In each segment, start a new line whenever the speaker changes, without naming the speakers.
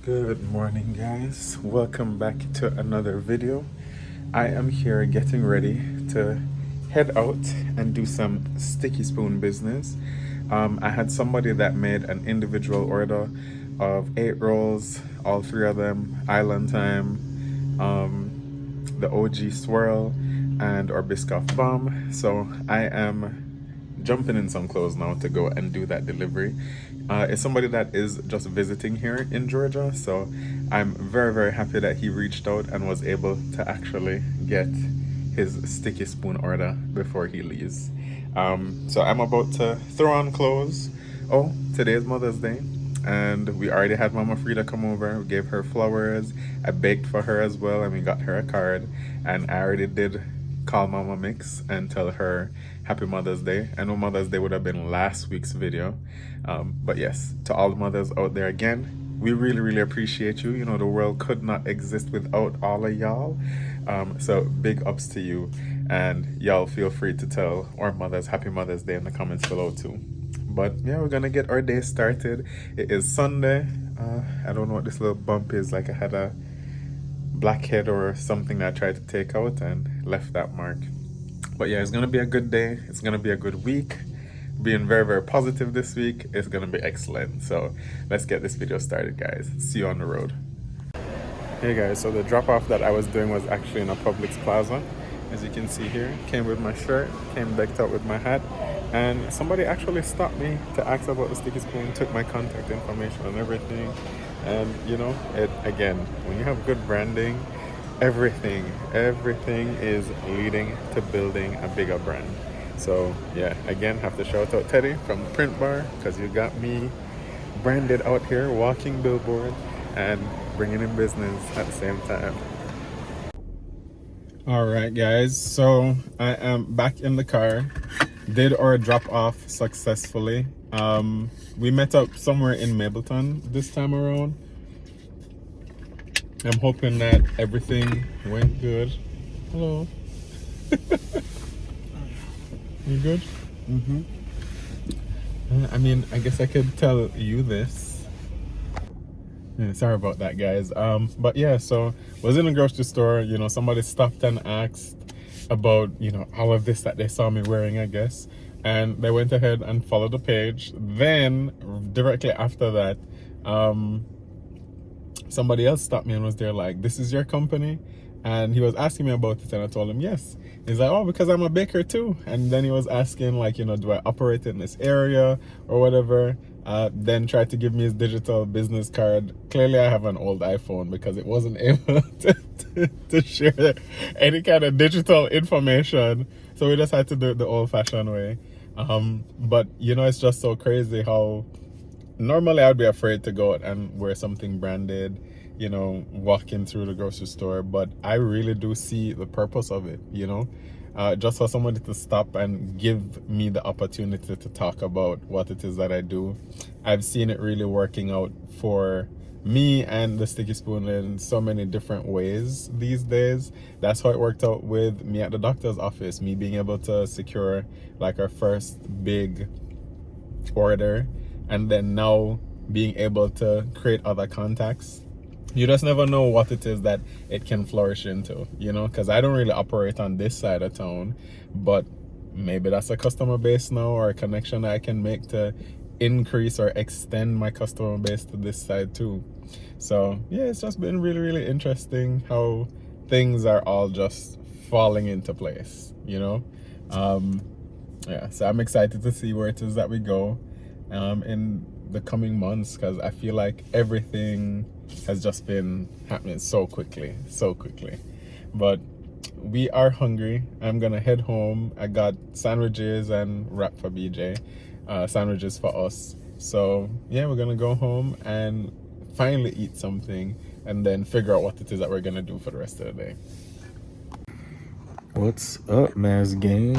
Good morning, guys. Welcome back to another video. I am here getting ready to head out and do some sticky spoon business. I had somebody that made an individual order of 8 rolls, all three of them, Island Time, the OG Swirl, and our Biscoff Bomb. So I am jumping in some clothes now to go and do that delivery. It's somebody that is just visiting here in Georgia, so I'm very, very happy that he reached out and was able to actually get his sticky spoon order before he leaves. So I'm about to throw on clothes. Oh, today is Mother's Day, and we already had Mama Frida come over. We gave her flowers. I baked for her as well, and we got her a card. And I already did call Mama Mix and tell her Happy Mother's Day. I know Mother's Day would have been last week's video, but yes, to all the mothers out there again, we really, really appreciate you. You know, the world could not exist without all of y'all. So big ups to you, and y'all feel free to tell our mothers Happy Mother's Day in the comments below too. But yeah, we're gonna get our day started. It is Sunday. I don't know what this little bump is. Like I had a blackhead or something that I tried to take out and left that mark. But yeah, it's gonna be a good day. It's gonna be a good week. Being very, very positive this week. It's gonna be excellent. So let's get this video started, guys. See you on the road. Hey guys, so the drop off that I was doing was actually in a Publix Plaza. As you can see here, came with my shirt, came decked out with my hat, and somebody actually stopped me to ask about the sticky spoon, took my contact information and everything. And you know, it again, when you have good branding, everything is leading to building a bigger brand. So yeah, again, have to shout out Teddy from the Print Bar, because you got me branded out here, walking billboard and bringing in business at the same time. All right, guys, so I am back in the car. Did our drop off successfully. We met up somewhere in Mableton this time around. I'm hoping that everything went good. Hello. You good? Mm-hmm. I mean, I guess I could tell you this. Yeah, sorry about that, guys. But yeah, so was in the grocery store. You know, somebody stopped and asked about, you know, all of this that they saw me wearing, I guess. And they went ahead and followed the page. Then, directly after that, somebody else stopped me and was there like, this is your company? And he was asking me about it, and I told him yes. He's like, oh, because I'm a baker too. And then he was asking like, you know, do I operate in this area or whatever? Then tried to give me his digital business card. Clearly I have an old iPhone because it wasn't able to share any kind of digital information. So we just had to do it the old fashioned way. But you know, it's just so crazy how normally I'd be afraid to go out and wear something branded, you know, walking through the grocery store, but I really do see the purpose of it, you know, just for somebody to stop and give me the opportunity to talk about what it is that I do. I've seen it really working out for me and the sticky spoon in so many different ways these days. That's how it worked out with me at the doctor's office, me being able to secure like our first big order, and then now being able to create other contacts. You just never know what it is that it can flourish into, you know, because I don't really operate on this side of town, but maybe that's a customer base now, or a connection that I can make to increase or extend my customer base to this side too. So yeah, it's just been really, really interesting how things are all just falling into place, you know. Yeah, so I'm excited to see where it is that we go in the coming months, because I feel like everything has just been happening so quickly. But we are hungry. I'm gonna head home. I got sandwiches and wrap for BJ, sandwiches for us. So yeah, we're gonna go home and finally eat something, and then figure out what it is that we're gonna do for the rest of the day. What's up, Maz gang?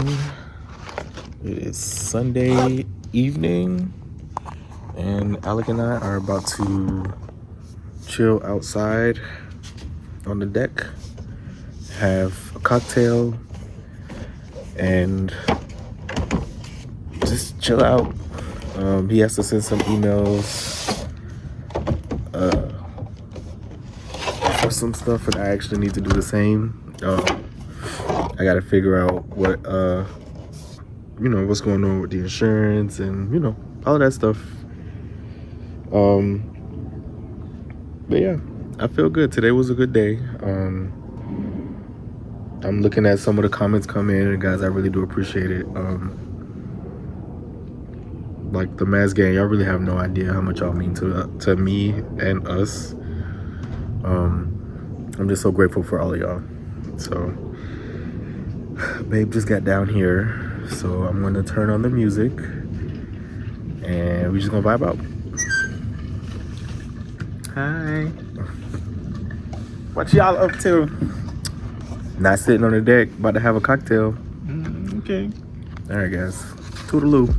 It is Sunday evening, and Alec and I are about to chill outside on the deck, have a cocktail, and just chill out. He has to send some emails
for some stuff, and I actually need to do the same. I got to figure out what what's going on with the insurance and all of that stuff. But yeah, I feel good. Today was a good day. I'm looking at some of the comments come in, and guys, I really do appreciate it. Like the Maz gang, y'all really have no idea how much y'all mean to me and us. I'm just so grateful for all of y'all. So, babe just got down here, so I'm gonna turn on the music, and we just gonna vibe out.
Hi. What y'all up to?
Not sitting on the deck, about to have a cocktail.
Okay.
All right, guys. Toodaloo.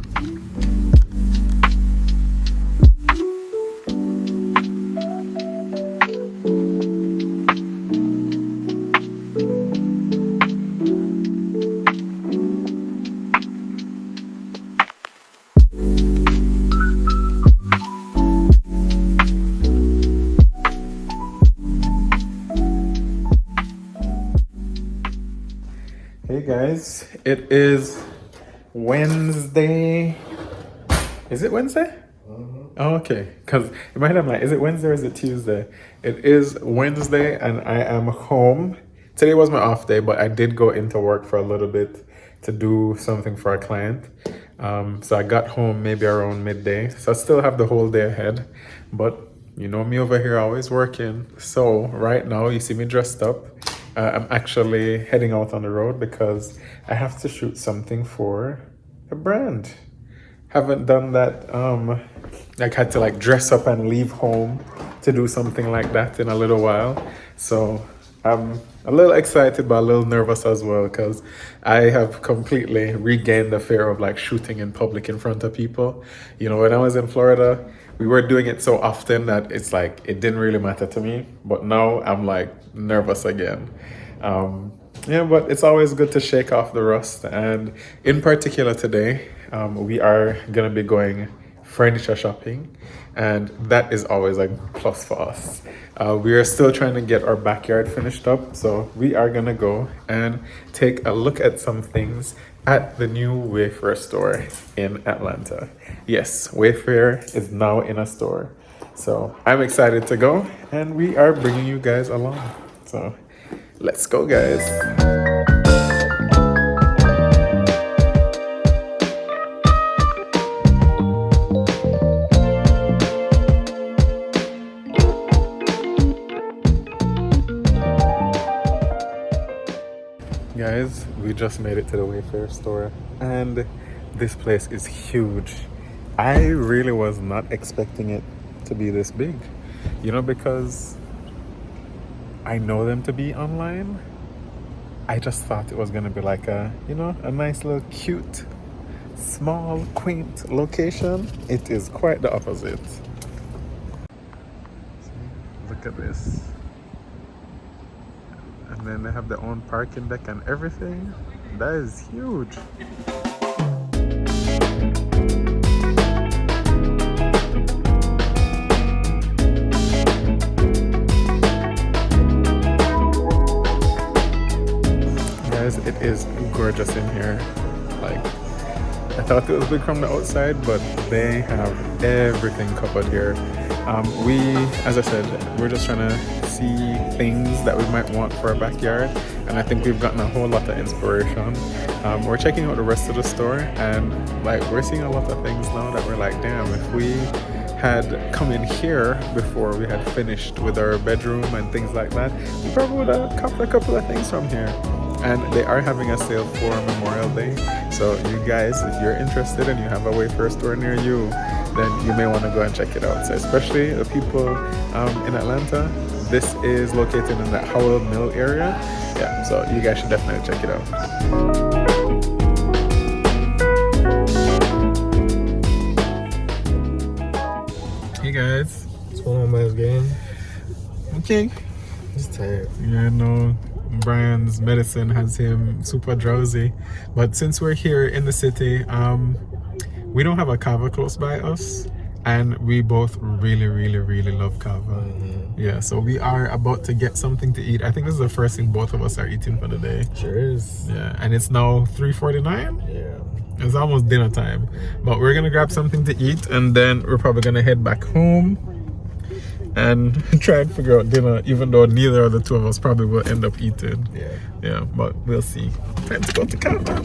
Hey guys, it is Wednesday. Is it Wednesday? Oh, okay. Because in my head I'm like, is it Wednesday or is it Tuesday? It is Wednesday and I am home. Today was my off day, but I did go into work for a little bit to do something for a client. So I got home maybe around midday. So I still have the whole day ahead. But you know me over here always working. So right now you see me dressed up. I'm actually heading out on the road because I have to shoot something for a brand. Haven't done that. Like had to like dress up and leave home to do something like that in a little while. So I'm a little excited but a little nervous as well because I have completely regained the fear of like shooting in public in front of people. You know, when I was in Florida, we were doing it so often that it's like it didn't really matter to me. But now I'm like nervous again. Yeah, but it's always good to shake off the rust. And in particular today, we are gonna be going furniture shopping, and that is always a plus for us. We are still trying to get our backyard finished up, so we are gonna go and take a look at some things at the new Wayfair store in Atlanta. Yes, Wayfair is now in a store. So I'm excited to go, and we are bringing you guys along. So let's go, guys. Guys, we just made it to the Wayfair store, and this place is huge. I really was not expecting it to be this big, you know, because I know them to be online. I just thought it was gonna be like a, you know, a nice little cute, small, quaint location. It is quite the opposite. See, look at this. And then they have their own parking deck and everything. That is huge. Guys, it is gorgeous in here. Like, I thought it was big from the outside, but they have everything covered here. As I said, we're just trying to see things that we might want for our backyard, and I think we've gotten a whole lot of inspiration. We're checking out the rest of the store, and like we're seeing a lot of things now that we're like, damn, if we had come in here before we had finished with our bedroom and things like that, we probably would have copped a couple of things from here. And they are having a sale for Memorial Day. So you guys, if you're interested and you have a Wayfair store near you, then you may want to go and check it out. So especially the people in Atlanta, this is located in the Howell Mill area. Yeah, so you guys should definitely check it out. Hey guys.
What's going on, Maz gang?
Okay.
Just tired.
Yeah, no. Brian's medicine has him super drowsy, but since we're here in the city, we don't have a Cava close by us, and we both really love kava. Yeah, so we are about to get something to eat. I think this is the first thing both of us are eating for the day.
Sure is.
Yeah, and it's now 3:49.
Yeah.
It's almost dinner time, but we're gonna grab something to eat, and then we're probably gonna head back home and try and figure out dinner, even though neither of the two of us probably will end up eating. Yeah, but we'll see. Time to go to kava.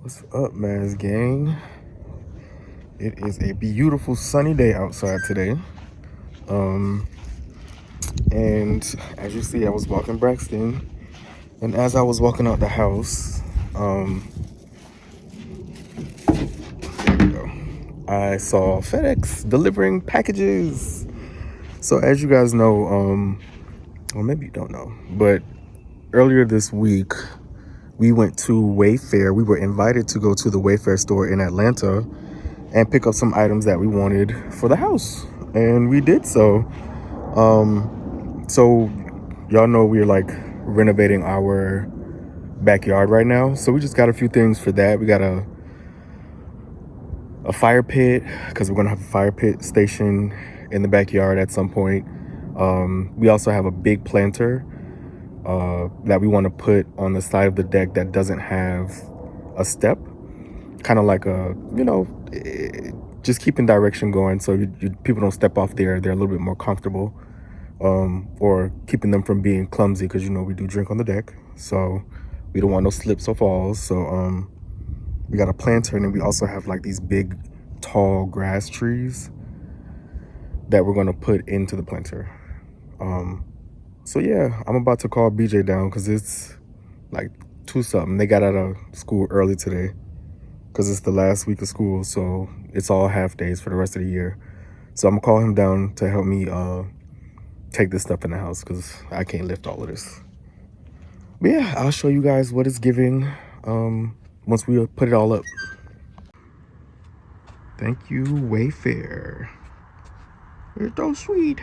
What's up, Maz gang? It is a beautiful sunny day outside today. And as you see, I was walking Braxton, and as I was walking out the house, there we go, I saw FedEx delivering packages. So as you guys know, well, maybe you don't know, but earlier this week, we went to Wayfair. We were invited to go to the Wayfair store in Atlanta and pick up some items that we wanted for the house. And we did so. So y'all know we're like renovating our backyard right now. So we just got a few things for that. We got a fire pit, because we're gonna have a fire pit station in the backyard at some point. We also have a big planter that we want to put on the side of the deck that doesn't have a step, kind of like a, just keeping direction going, so people don't step off there. They're a little bit more comfortable, or keeping them from being clumsy, because we do drink on the deck, so we don't want no slips or falls. So we got a planter, and then we also have like these big tall grass trees that we're going to put into the planter. So yeah, I'm about to call BJ down because it's like 2 something. They got out of school early today because it's the last week of school, so it's all half days for the rest of the year. So I'm gonna call him down to help me take this stuff in the house because I can't lift all of this. But yeah, I'll show you guys what it's giving once we put it all up. Thank you, Wayfair. You're so sweet.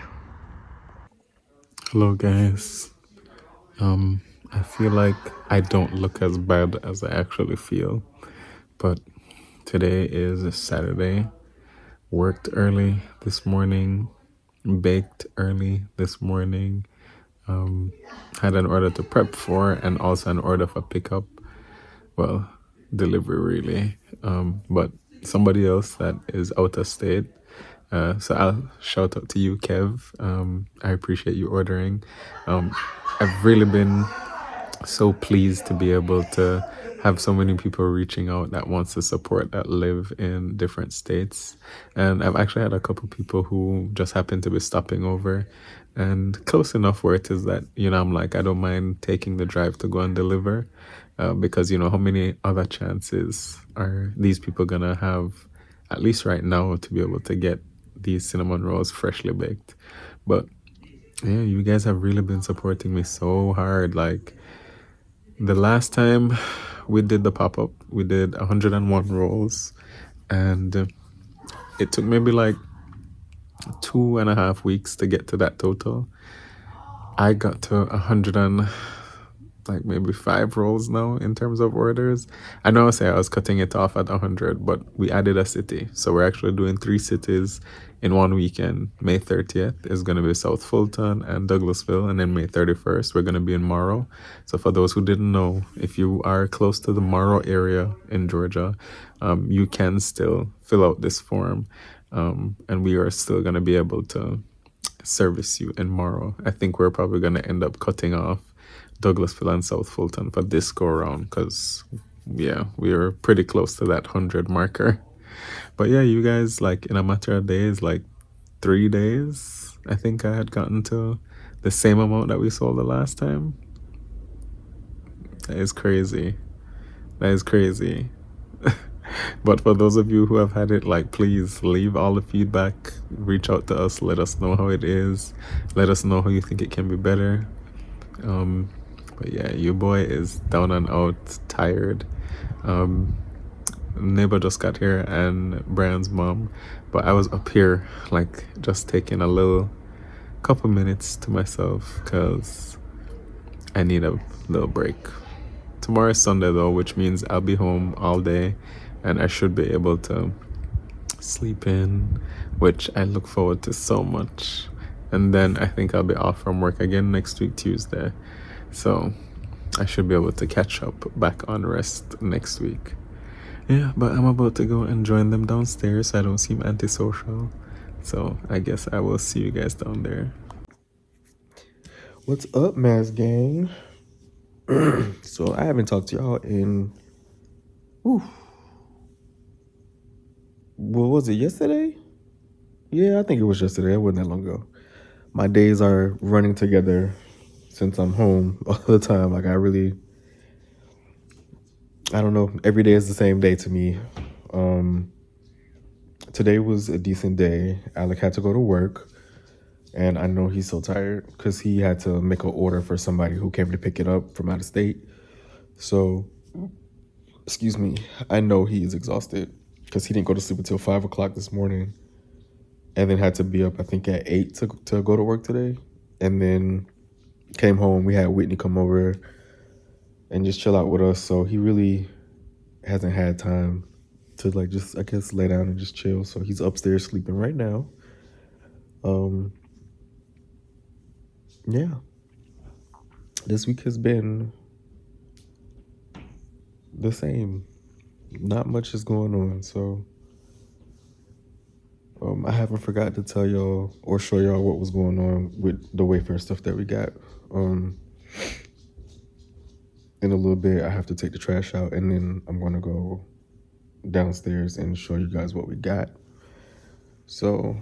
Hello guys. I feel like I don't look as bad as I actually feel, but today is Saturday. Worked early this morning, baked early this morning, had an order to prep for and also an order for pickup. Well, delivery really, but somebody else that is out of state. So I'll shout out to you, Kev. I appreciate you ordering. I've really been so pleased to be able to have so many people reaching out that wants to support, that live in different states. And I've actually had a couple people who just happen to be stopping over and close enough where it is that, I'm like, I don't mind taking the drive to go and deliver, because, how many other chances are these people gonna have, at least right now, to be able to get these cinnamon rolls freshly baked. But yeah, you guys have really been supporting me so hard. Like, the last time we did the pop-up, we did 101 rolls, and it took maybe like 2.5 weeks to get to that total. I got to 100 and like maybe 5 rolls now in terms of orders. I know I say I was cutting it off at 100, but we added a city, so we're actually doing 3 cities in one weekend. May 30th is going to be South Fulton and Douglasville, and then May 31st we're going to be in Morrow. So for those who didn't know, if you are close to the Morrow area in Georgia, you can still fill out this form, and we are still going to be able to service you in Morrow. I think we're probably going to end up cutting off Douglasville and South Fulton for this go around, because yeah, we are pretty close to that 100 marker. But yeah, you guys, like, in a matter of days, like 3 days, I think I had gotten to the same amount that we sold the last time. That is crazy. But for those of you who have had it, like, please leave all the feedback, reach out to us, let us know how it is, let us know how you think it can be better. But yeah, your boy is down and out, tired. Neighbor just got here and Brian's mom, but I was up here, like, just taking a little couple minutes to myself because I need a little break. Tomorrow is Sunday though, which means I'll be home all day and I should be able to sleep in, which I look forward to so much. And then I think I'll be off from work again next week, Tuesday. So I should be able to catch up back on rest next week. Yeah, but I'm about to go and join them downstairs so I don't seem antisocial. So I guess I will see you guys down there.
What's up, Mass Gang? So I haven't talked to y'all in, what was it, yesterday? Yeah, I think it was yesterday. It wasn't that long ago. My days are running together since I'm home all the time. Like I don't know. Every day is the same day to me. Today was a decent day. Alec had to go to work, and I know he's so tired because he had to make an order for somebody who came to pick it up from out of state. So, excuse me, I know he is exhausted because he didn't go to sleep until 5 o'clock this morning, and then had to be up, I think, at 8 to go to work today. And then came home. We had Whitney come over and just chill out with us. So he really hasn't had time to like just, I guess, lay down and just chill. So he's upstairs sleeping right now. Yeah. This week has been the same. Not much is going on. So I haven't forgot to tell y'all or show y'all what was going on with the Wayfair stuff that we got. In a little bit, I have to take the trash out, and then I'm going to go downstairs and show you guys what we got. So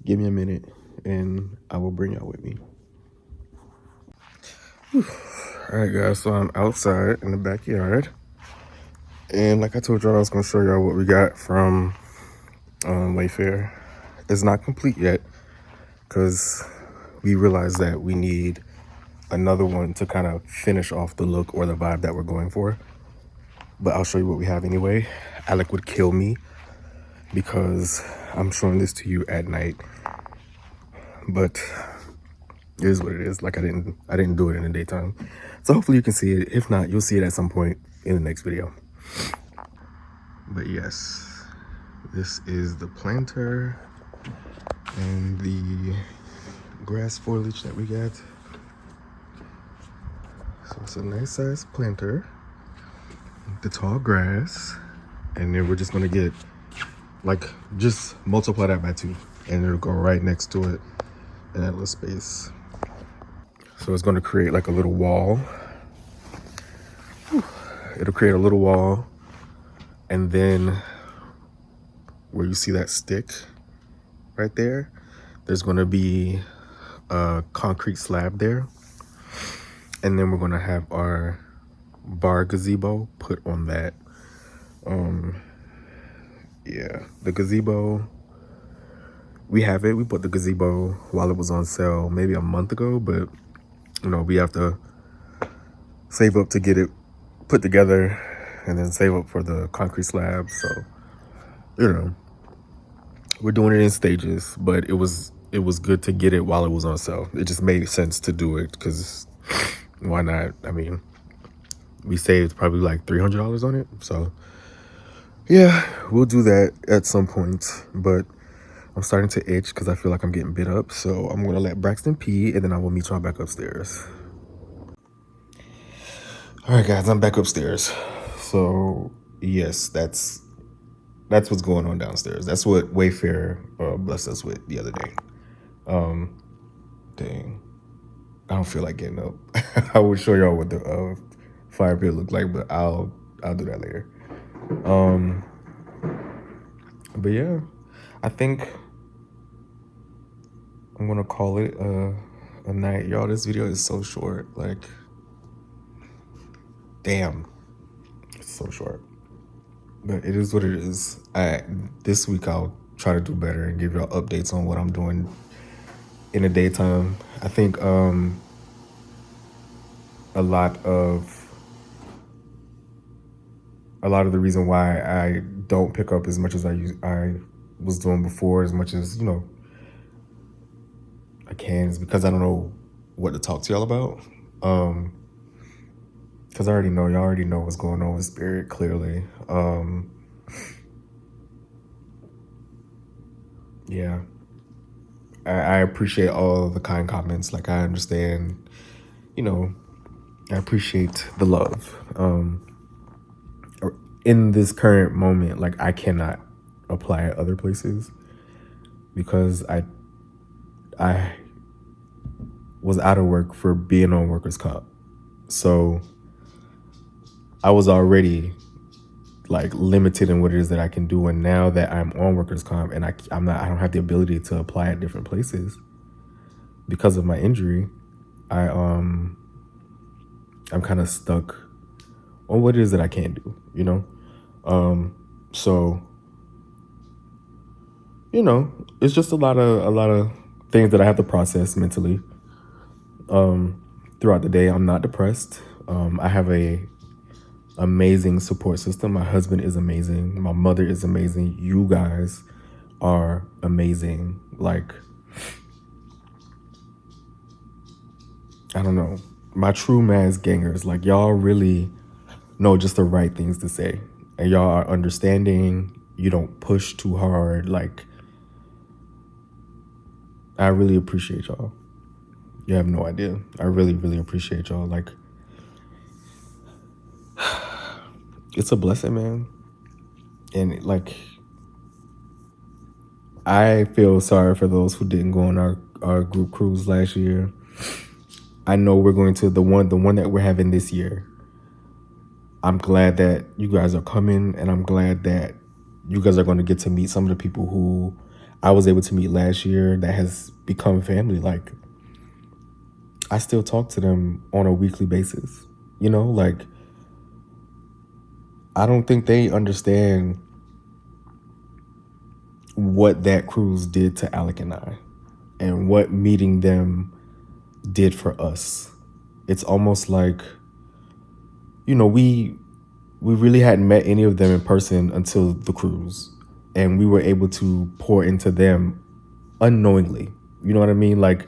give me a minute, and I will bring y'all with me. All right, guys, so I'm outside in the backyard. And like I told y'all, I was going to show y'all what we got from Wayfair. It's not complete yet because we realized that we need another one to kind of finish off the look or the vibe that we're going for. But I'll show you what we have anyway. Alec would kill me because I'm showing this to you at night. But it is what it is. Like I didn't do it in the daytime. So hopefully you can see it. If not, you'll see it at some point in the next video. But yes, this is the planter and the grass foliage that we got. So it's a nice size planter, the tall grass, and then we're just gonna get like just multiply that by 2, and it'll go right next to it in that little space. So it's gonna create like a little wall. It'll create a little wall, and then where you see that stick right there, there's gonna be a concrete slab there, and then we're gonna have our bar gazebo put on that. Yeah, the gazebo, we have it. We put the gazebo while it was on sale maybe a month ago, but you know, we have to save up to get it put together and then save up for the concrete slab. So, you know, we're doing it in stages, but it was good to get it while it was on sale. It just made sense to do it because why not? I mean, we saved probably like $300 on it. So yeah, we'll do that at some point, but I'm starting to itch because I feel like I'm getting bit up. So I'm gonna let Braxton pee, and then I will meet y'all back upstairs. All right, guys, I'm back upstairs. So yes, that's what's going on downstairs. That's what Wayfair blessed us with the other day. Dang, I don't feel like getting up. I will show y'all what the fire pit looked like, but I'll do that later. But yeah, I think I'm gonna call it a night, y'all. This video is so short. Like, damn, it's so short. But it is what it is. This week I'll try to do better and give y'all updates on what I'm doing in the daytime. I think a lot of the reason why I don't pick up as much as I was doing before, as much as, you know, I can is because I don't know what to talk to y'all about. Because y'all already know what's going on with spirit clearly. Yeah. I appreciate all the kind comments. Like, I understand, I appreciate the love. In this current moment, like, I cannot apply at other places because I was out of work for being on workers' comp. So I was already like limited in what it is that I can do, and now that I'm on workers' comp and I don't have the ability to apply at different places because of my injury, I'm kind of stuck on what it is that I can't do, so it's just a lot of things that I have to process mentally throughout the day. I'm not depressed. I have a amazing support system. My husband is amazing. My mother is amazing. You guys are amazing. Like, I don't know, my true mass gangers, like, y'all really know just the right things to say, and y'all are understanding. You don't push too hard. Like, I really appreciate y'all. You have no idea. I really, really appreciate y'all. Like, it's a blessing, man. And like, I feel sorry for those who didn't go on our group cruise last year. I know we're going to the one that we're having this year. I'm glad that you guys are coming, and I'm glad that you guys are going to get to meet some of the people who I was able to meet last year that has become family. Like, I still talk to them on a weekly basis. Like, I don't think they understand what that cruise did to Alec and I, and what meeting them did for us. It's almost like, we really hadn't met any of them in person until the cruise, and we were able to pour into them unknowingly. You know what I mean? Like,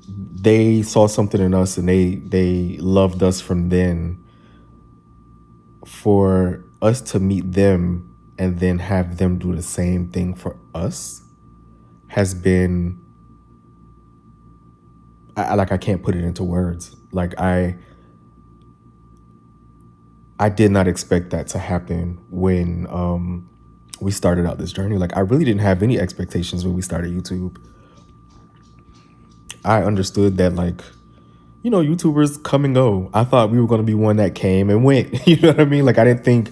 they saw something in us, and they loved us from then. For us to meet them and then have them do the same thing for us has been, I can't put it into words. Like, I did not expect that to happen when we started out this journey. Like, I really didn't have any expectations when we started YouTube. I understood that, like, YouTubers come and go. I thought we were going to be one that came and went. You know what I mean? Like, I didn't think,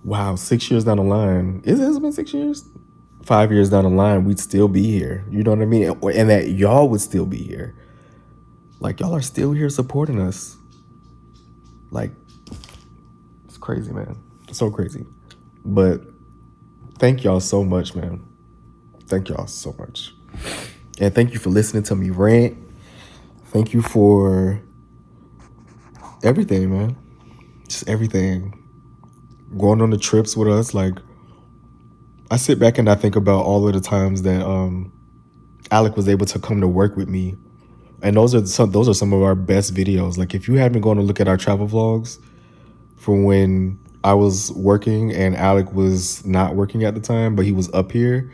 wow, 6 years down the line, has it been 6 years? 5 years down the line, we'd still be here. You know what I mean? And that y'all would still be here. Like, y'all are still here supporting us. Like, it's crazy, man. It's so crazy. But thank y'all so much, man. Thank y'all so much. And thank you for listening to me rant. Thank you for everything, man. Just everything. Going on the trips with us. Like, I sit back and I think about all of the times that Alec was able to come to work with me. And those are some of our best videos. Like, if you haven't gone to look at our travel vlogs from when I was working and Alec was not working at the time, but he was up here,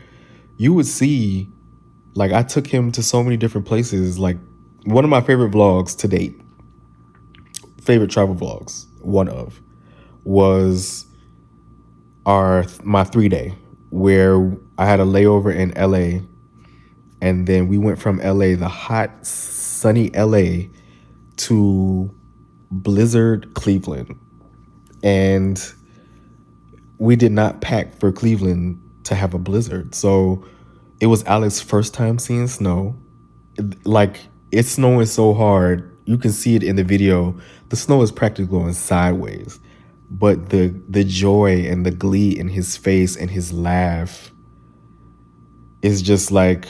you would see, like, I took him to so many different places. Like, one of my favorite vlogs to date, favorite travel vlogs, was my 3-day, where I had a layover in LA, and then we went from LA, the hot, sunny LA, to blizzard Cleveland. And we did not pack for Cleveland to have a blizzard. So it was Alec's first time seeing snow. Like, it's snowing so hard. You can see it in the video. The snow is practically going sideways. But the joy and the glee in his face and his laugh is just like,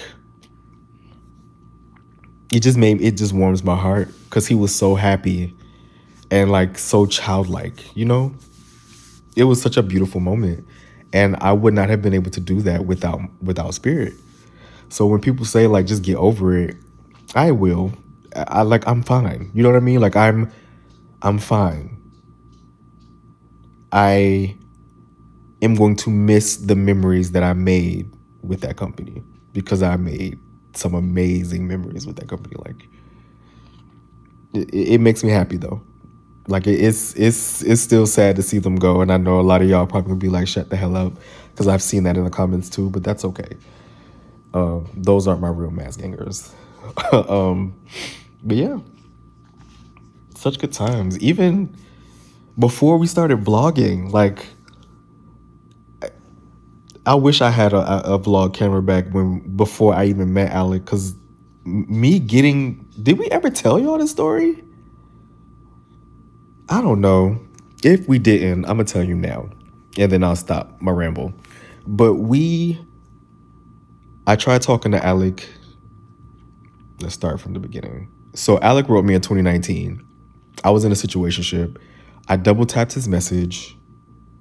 it just warms my heart, because he was so happy and, like, so childlike, It was such a beautiful moment, and I would not have been able to do that without Spirit. So when people say like just get over it, I will. I'm fine. You know what I mean? Like I'm fine. I am going to miss the memories that I made with that company because I made some amazing memories with that company. Like it makes me happy though. Like it's still sad to see them go, and I know a lot of y'all probably be like, "Shut the hell up," because I've seen that in the comments too. But that's okay. Those aren't my real mass gangers. But yeah, such good times. Even before we started vlogging, like I wish I had a vlog camera back before I even met Alec. Because did we ever tell y'all this story? I don't know. If we didn't, I'm gonna tell you now, and then I'll stop my ramble. But I tried talking to Alec. Let's start from the beginning. So Alec wrote me in 2019. I was in a situationship. I double tapped his message,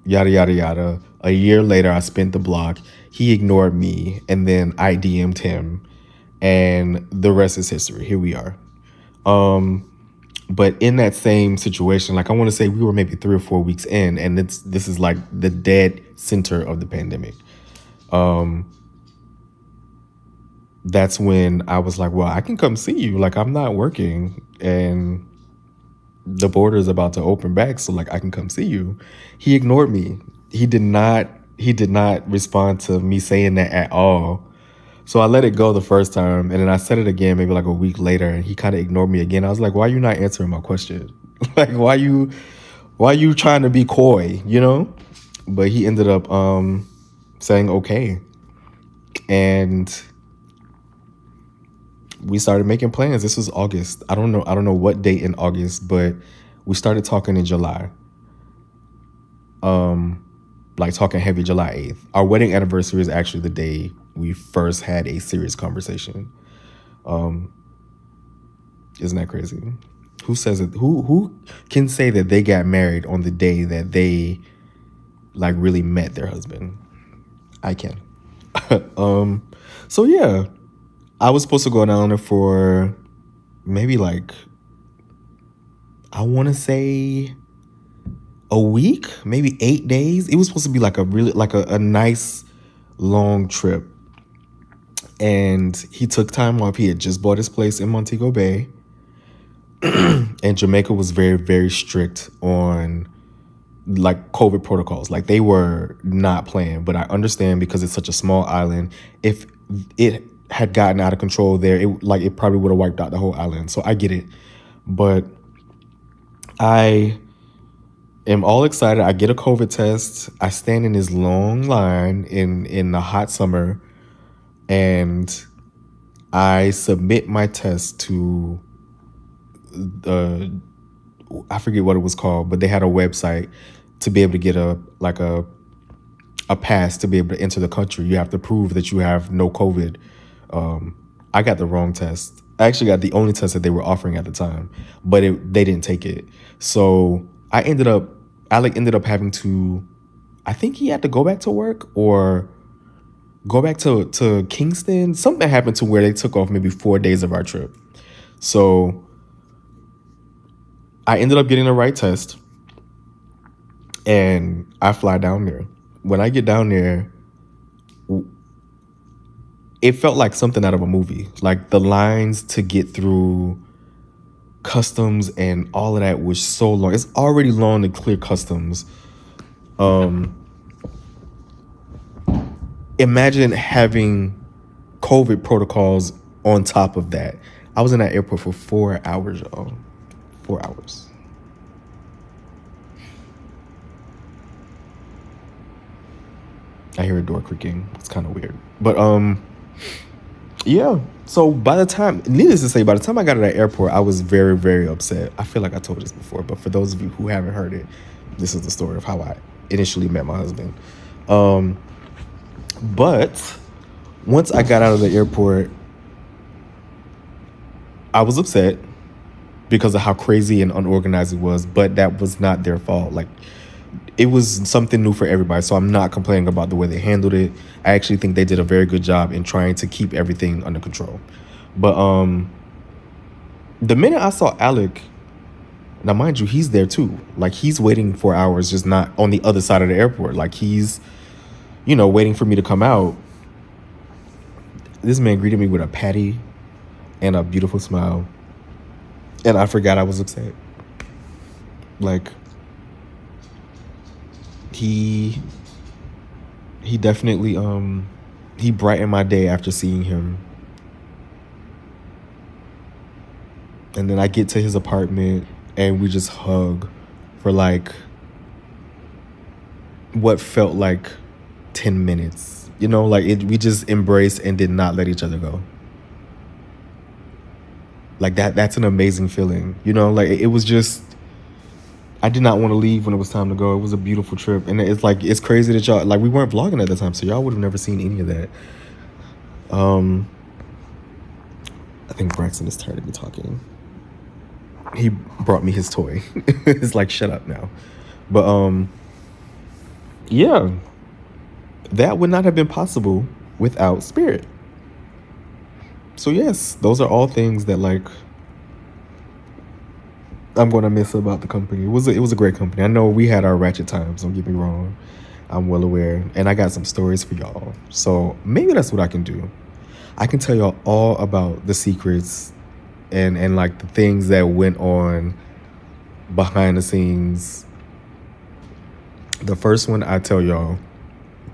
yada, yada, yada. A year later, I spent the block. He ignored me, and then I DM'd him, and the rest is history. Here we are. But in that same situation, like I want to say we were maybe 3 or 4 weeks in, and this is like the dead center of the pandemic. That's when I was like, well, I can come see you. Like I'm not working, and the border is about to open back, so like I can come see you. He ignored me. He did not respond to me saying that at all. So I let it go the first time, and then I said it again maybe like a week later, and he kind of ignored me again. I was like, why are you not answering my question? Like why you trying to be coy, you know? But he ended up saying okay. And we started making plans. This was August. I don't know what date in August, but we started talking in July. Like talking heavy July 8th. Our wedding anniversary is actually the day we first had a serious conversation. Isn't that crazy? Who says it? Who can say that they got married on the day that they like really met their husband? I can. So yeah, I was supposed to go down there for maybe like, I want to say a week, maybe 8 days. It was supposed to be like a nice long trip. And he took time off. He had just bought his place in Montego Bay. And Jamaica was very, very strict on like COVID protocols. Like they were not playing, but I understand because it's such a small island. If it had gotten out of control there, it probably would have wiped out the whole island. So I get it. But I am all excited. I get a COVID test. I stand in this long line in the hot summer, and I submit my test to I forget what it was called, but they had a website to be able to get a pass to be able to enter the country. You have to prove that you have no COVID. I got the wrong test. I actually got the only test that they were offering at the time, but they didn't take it. So Alec ended up having to, I think he had to go back to work or go back to Kingston. Something happened to where they took off maybe 4 days of our trip. So I ended up getting the right test, and I fly down there. When I get down there, it felt like something out of a movie. Like the lines to get through customs and all of that was so long. It's already long to clear customs. Imagine having COVID protocols on top of that. I was in that airport for 4 hours, y'all. 4 hours. I hear a door creaking. It's kind of weird. But yeah. So needless to say, by the time I got to that airport, I was very, very upset. I feel like I told this before, but for those of you who haven't heard it, this is the story of how I initially met my husband. But once I got out of the airport, I was upset because of how crazy and unorganized it was, but that was not their fault. Like it was something new for everybody. So I'm not complaining about the way they handled it. I actually think they did a very good job in trying to keep everything under control. But the minute I saw Alec, now mind you, he's there too. Like, he's waiting for hours, just not on the other side of the airport. Like, he's, you know, waiting for me to come out. This man greeted me with a patty and a beautiful smile. And I forgot I was upset. Like, he definitely he brightened my day after seeing him. And then I get to his apartment and we just hug for like what felt like 10 minutes. You know, like we just embraced and did not let each other go. Like that's an amazing feeling. You know, like it was just, I did not want to leave when it was time to go. It was a beautiful trip. And it's like, it's crazy that y'all, like, we weren't vlogging at the time, so y'all would have never seen any of that. I think Braxton is tired of me talking. He brought me his toy. It's like, shut up now. But yeah, that would not have been possible without Spirit. So yes, those are all things that, like, I'm going to miss about the company. It was a great company. I know we had our ratchet times, don't get me wrong. I'm well aware. And I got some stories for y'all. So maybe that's what I can do. I can tell y'all all about the secrets and like the things that went on behind the scenes. The first one I tell y'all,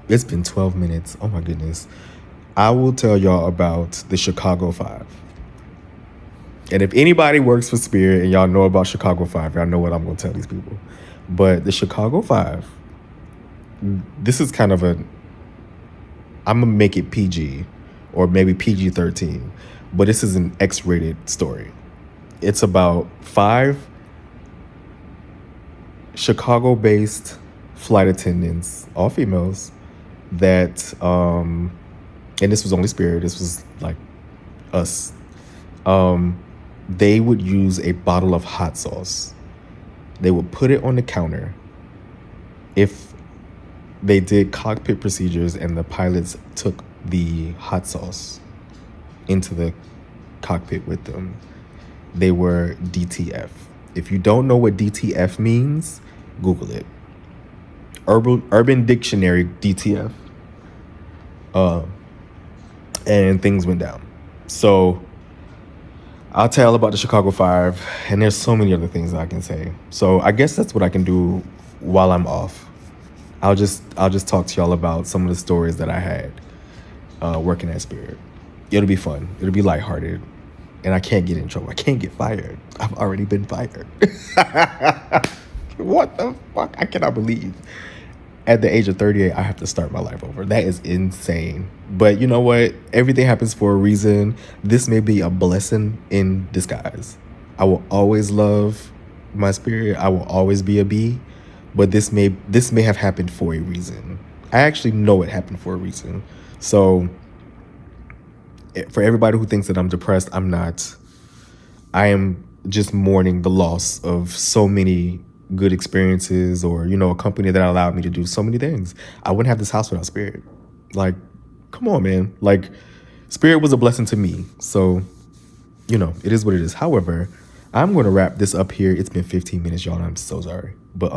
it's been 12 minutes. Oh my goodness. I will tell y'all about the Chicago 5. And if anybody works for Spirit and y'all know about Chicago 5, y'all know what I'm going to tell these people. But the Chicago 5, this is kind of I'm going to make it PG or maybe PG-13. But this is an X-rated story. It's about 5 Chicago-based flight attendants, all females, that, and this was only Spirit, this was like us, they would use a bottle of hot sauce. They would put it on the counter if they did cockpit procedures and the pilots took the hot sauce into the cockpit with them. They were DTF. If you don't know what DTF means, Google it. Urban Dictionary DTF. And things went down. So I'll tell about the Chicago 5, and there's so many other things that I can say. So I guess that's what I can do while I'm off. I'll just talk to y'all about some of the stories that I had working at Spirit. It'll be fun. It'll be lighthearted. And I can't get in trouble. I can't get fired. I've already been fired. What the fuck? I cannot believe at the age of 38, I have to start my life over. That is insane. But you know what? Everything happens for a reason. This may be a blessing in disguise. I will always love my Spirit. I will always be a B. But this may have happened for a reason. I actually know it happened for a reason. So for everybody who thinks that I'm depressed, I'm not. I am just mourning the loss of so many good experiences, or, you know, a company that allowed me to do so many things. I wouldn't have this house without Spirit. Like, come on, man. Like, Spirit was a blessing to me. So, you know, it is what it is. However, I'm going to wrap this up here. It's been 15 minutes, y'all. I'm so sorry. But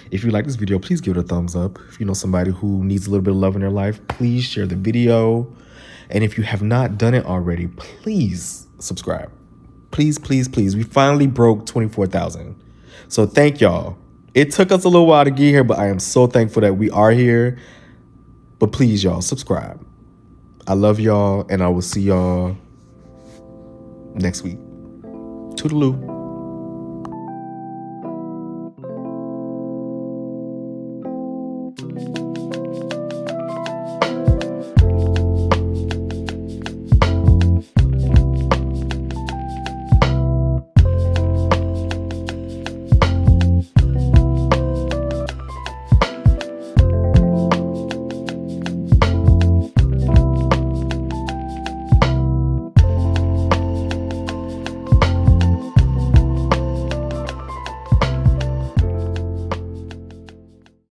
if you like this video, please give it a thumbs up. If you know somebody who needs a little bit of love in their life, please share the video. And if you have not done it already, please subscribe. Please, please, please. We finally broke 24,000. So thank y'all. It took us a little while to get here, but I am so thankful that we are here. But please, y'all, subscribe. I love y'all, and I will see y'all next week. Toodaloo.